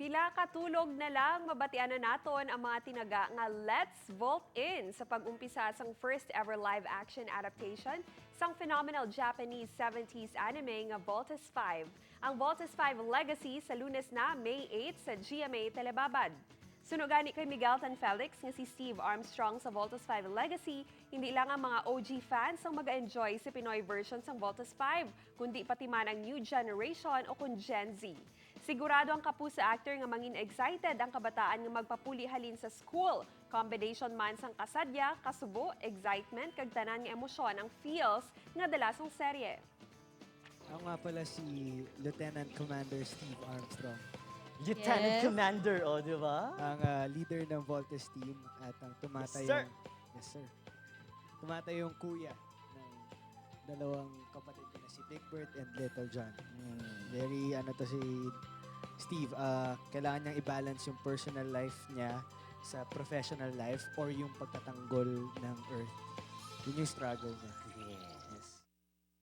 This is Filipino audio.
Pila katulog na lang mabatian na naton ang mga tinaga nga Let's Vault In sa pag-umpisa sang first ever live action adaptation sang phenomenal Japanese 70s anime nga Voltes 5. Ang Voltes 5 Legacy sa Lunes na May 8 sa GMA Telebabad. Sunugani kay Miguel Tan Felix nga si Steve Armstrong sa Voltes 5 Legacy, hindi lang ang mga OG fans ang mag-enjoy sa Pinoy version ng Voltes 5, kundi pati man ang new generation o kung Gen Z. Sigurado ang kapuso actor nga mangin excited ang kabataan nga magpapuli halin sa school. Combination man sang kasadya, kasubo, excitement, kag tanan nga emosyon ang feels nga dalasong serye. Ako nga pala si Lieutenant Commander Steve Armstrong, Lieutenant Yes. Commander, o, di ba? ang leader ng Voltes team at ang tumatay Yes, sir. Yes, sir. Tumatay yung kuya ng dalawang kapatid ko na si Big Bird and Little John. Very, si Steve, kailangan niyang i-balance yung personal life niya sa professional life or yung pagtatanggol ng Earth. Yun yung struggle niya. Yeah.